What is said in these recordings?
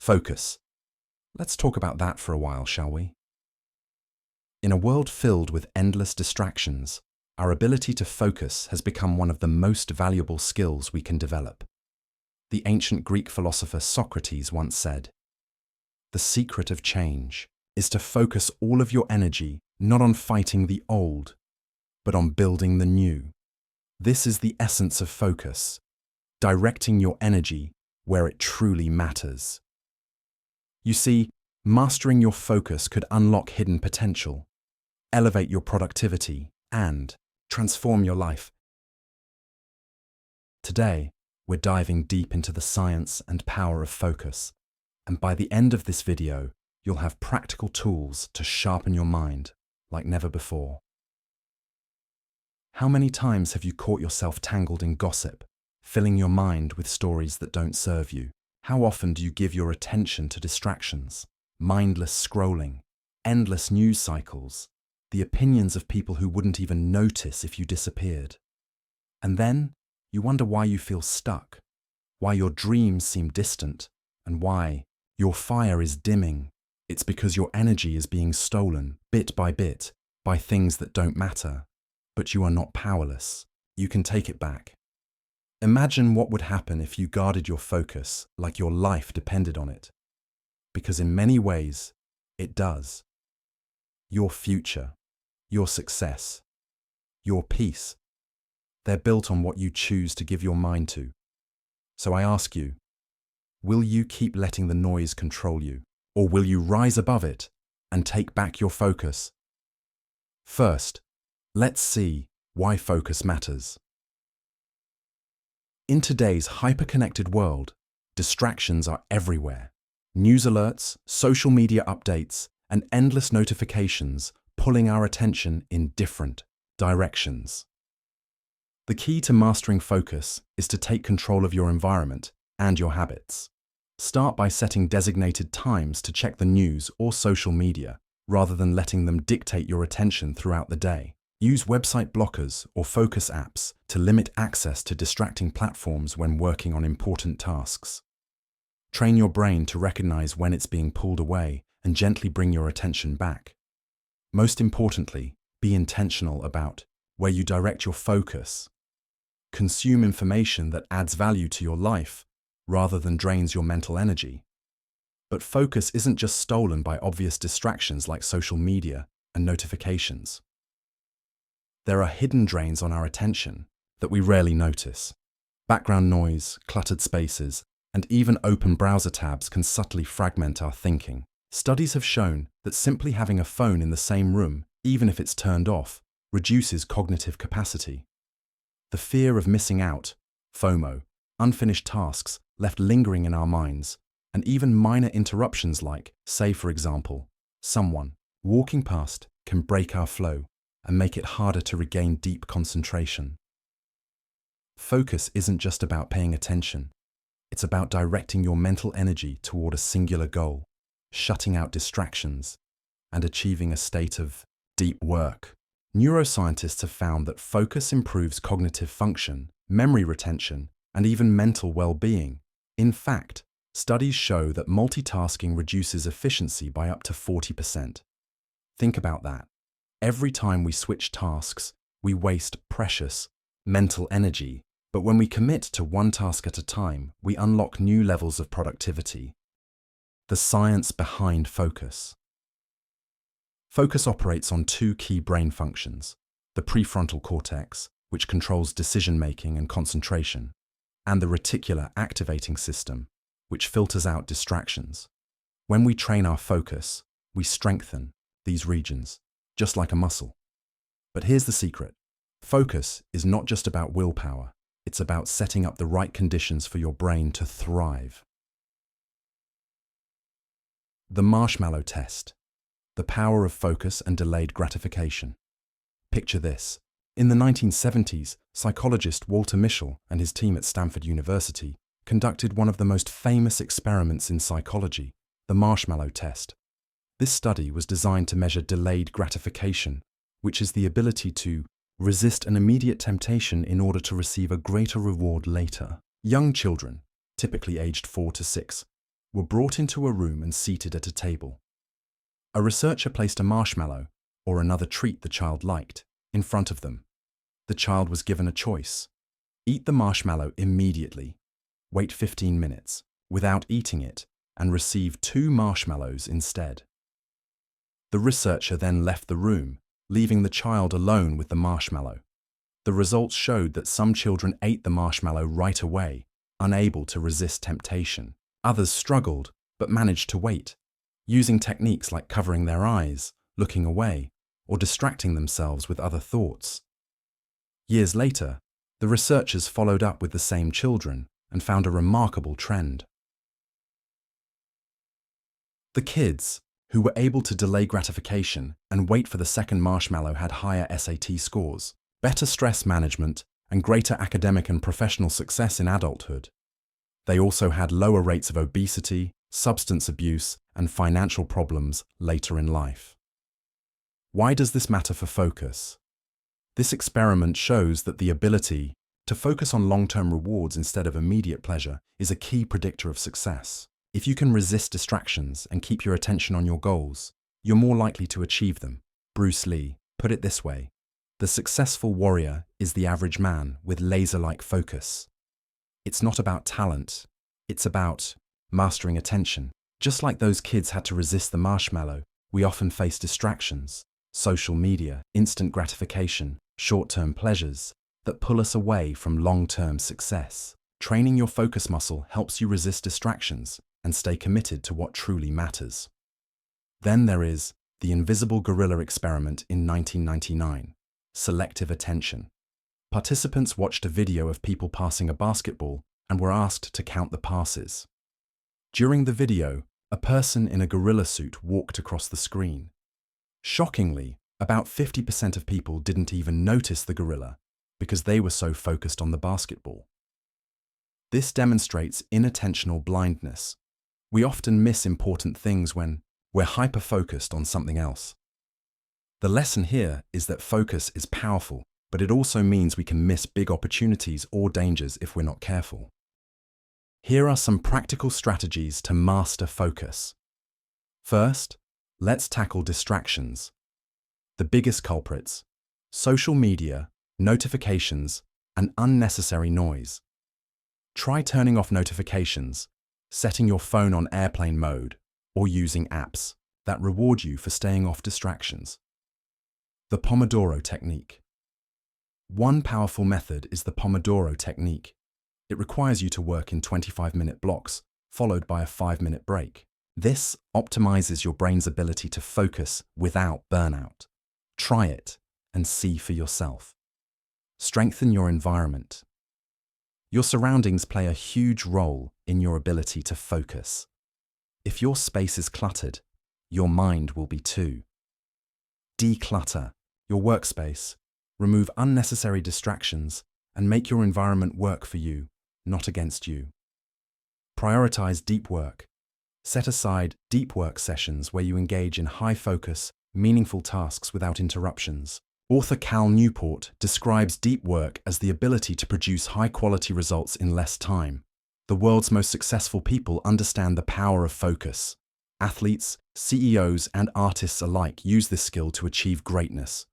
Focus. Let's talk about that for a while, shall we? In a world filled with endless distractions, our ability to focus has become one of the most valuable skills we can develop. The ancient Greek philosopher Socrates once said, "The secret of change is to focus all of your energy not on fighting the old, but on building the new." This is the essence of focus, directing your energy where it truly matters. You see, mastering your focus could unlock hidden potential, elevate your productivity, and transform your life. Today, we're diving deep into the science and power of focus, and by the end of this video, you'll have practical tools to sharpen your mind like never before. How many times have you caught yourself tangled in gossip, filling your mind with stories that don't serve you? How often do you give your attention to distractions, mindless scrolling, endless news cycles, the opinions of people who wouldn't even notice if you disappeared? And then you wonder why you feel stuck, why your dreams seem distant, and why your fire is dimming. It's because your energy is being stolen, bit by bit, by things that don't matter. But you are not powerless. You can take it back. Imagine what would happen if you guarded your focus like your life depended on it. Because in many ways, it does. Your future, your success, your peace, they're built on what you choose to give your mind to. So I ask you, will you keep letting the noise control you, or will you rise above it and take back your focus? First, let's see why focus matters. In today's hyper-connected world, distractions are everywhere. News alerts, social media updates, and endless notifications pulling our attention in different directions. The key to mastering focus is to take control of your environment and your habits. Start by setting designated times to check the news or social media, rather than letting them dictate your attention throughout the day. Use website blockers or focus apps to limit access to distracting platforms when working on important tasks. Train your brain to recognize when it's being pulled away and gently bring your attention back. Most importantly, be intentional about where you direct your focus. Consume information that adds value to your life rather than drains your mental energy. But focus isn't just stolen by obvious distractions like social media and notifications. There are hidden drains on our attention that we rarely notice. Background noise, cluttered spaces, and even open browser tabs can subtly fragment our thinking. Studies have shown that simply having a phone in the same room, even if it's turned off, reduces cognitive capacity. The fear of missing out, FOMO, unfinished tasks left lingering in our minds, and even minor interruptions like, say for example, someone walking past can break our flow and make it harder to regain deep concentration. Focus isn't just about paying attention. It's about directing your mental energy toward a singular goal, shutting out distractions, and achieving a state of deep work. Neuroscientists have found that focus improves cognitive function, memory retention, and even mental well-being. In fact, studies show that multitasking reduces efficiency by up to 40%. Think about that. Every time we switch tasks, we waste precious mental energy. But when we commit to one task at a time, we unlock new levels of productivity. The science behind focus. Focus operates on two key brain functions: the prefrontal cortex, which controls decision-making and concentration, and the reticular activating system, which filters out distractions. When we train our focus, we strengthen these regions, just like a muscle. But here's the secret. Focus is not just about willpower. It's about setting up the right conditions for your brain to thrive. The Marshmallow test. The power of focus and delayed gratification. Picture this. In the 1970s, psychologist Walter Mischel and his team at Stanford University conducted one of the most famous experiments in psychology, the Marshmallow test. This study was designed to measure delayed gratification, which is the ability to resist an immediate temptation in order to receive a greater reward later. Young children, typically aged 4 to 6, were brought into a room and seated at a table. A researcher placed a marshmallow, or another treat the child liked, in front of them. The child was given a choice. Eat the marshmallow immediately, wait 15 minutes, without eating it, and receive 2 marshmallows instead. The researcher then left the room, leaving the child alone with the marshmallow. The results showed that some children ate the marshmallow right away, unable to resist temptation. Others struggled, but managed to wait, using techniques like covering their eyes, looking away, or distracting themselves with other thoughts. Years later, the researchers followed up with the same children and found a remarkable trend. The kids, who were able to delay gratification and wait for the second marshmallow, had higher SAT scores, better stress management, and greater academic and professional success in adulthood. They also had lower rates of obesity, substance abuse, and financial problems later in life. Why does this matter for focus? This experiment shows that the ability to focus on long-term rewards instead of immediate pleasure is a key predictor of success. If you can resist distractions and keep your attention on your goals, you're more likely to achieve them. Bruce Lee put it this way: the successful warrior is the average man with laser-like focus. It's not about talent, it's about mastering attention. Just like those kids had to resist the marshmallow, we often face distractions, social media, instant gratification, short-term pleasures that pull us away from long-term success. Training your focus muscle helps you resist distractions and stay committed to what truly matters. Then there is the invisible gorilla experiment in 1999, selective attention. Participants watched a video of people passing a basketball and were asked to count the passes. During the video, a person in a gorilla suit walked across the screen. Shockingly, about 50% of people didn't even notice the gorilla because they were so focused on the basketball. This demonstrates inattentional blindness. We often miss important things when we're hyper-focused on something else. The lesson here is that focus is powerful, but it also means we can miss big opportunities or dangers if we're not careful. Here are some practical strategies to master focus. First, let's tackle distractions. The biggest culprits: social media, notifications, and unnecessary noise. Try turning off notifications, setting your phone on airplane mode, or using apps that reward you for staying off distractions. The Pomodoro technique. One powerful method is the Pomodoro technique. It requires you to work in 25-minute blocks, followed by a 5-minute break. This optimizes your brain's ability to focus without burnout. Try it and see for yourself. Strengthen your environment. Your surroundings play a huge role in your ability to focus. If your space is cluttered, your mind will be too. Declutter your workspace, remove unnecessary distractions, and make your environment work for you, not against you. Prioritize deep work. Set aside deep work sessions where you engage in high-focus, meaningful tasks without interruptions. Author Cal Newport describes deep work as the ability to produce high-quality results in less time. The world's most successful people understand the power of focus. Athletes, CEOs, and artists alike use this skill to achieve greatness.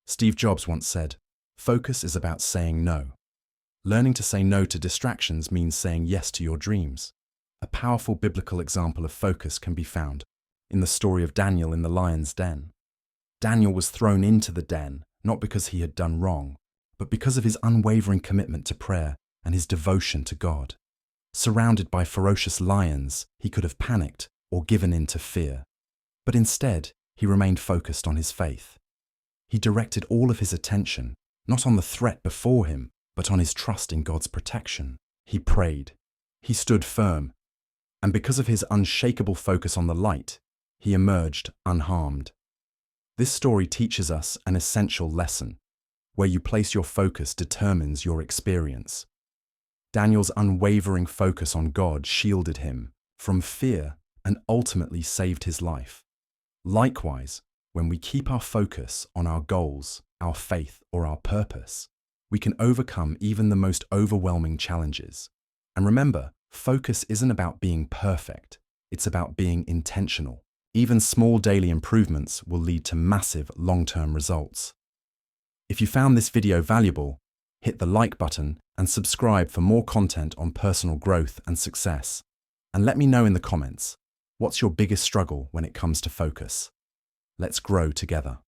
Steve Jobs once said, "Focus is about saying no." Learning to say no to distractions means saying yes to your dreams. A powerful biblical example of focus can be found in the story of Daniel in the lion's den. Daniel was thrown into the den not because he had done wrong, but because of his unwavering commitment to prayer and his devotion to God. Surrounded by ferocious lions, he could have panicked or given in to fear. But instead, he remained focused on his faith. He directed all of his attention, not on the threat before him, but on his trust in God's protection. He prayed. He stood firm. And because of his unshakable focus on the light, he emerged unharmed. This story teaches us an essential lesson. Where you place your focus determines your experience. Daniel's unwavering focus on God shielded him from fear and ultimately saved his life. Likewise, when we keep our focus on our goals, our faith, or our purpose, we can overcome even the most overwhelming challenges. And remember, Focus isn't about being perfect, it's about being intentional. Even small daily improvements will lead to massive long-term results. If you found this video valuable, hit the like button and subscribe for more content on personal growth and success. And let me know in the comments, what's your biggest struggle when it comes to focus? Let's grow together.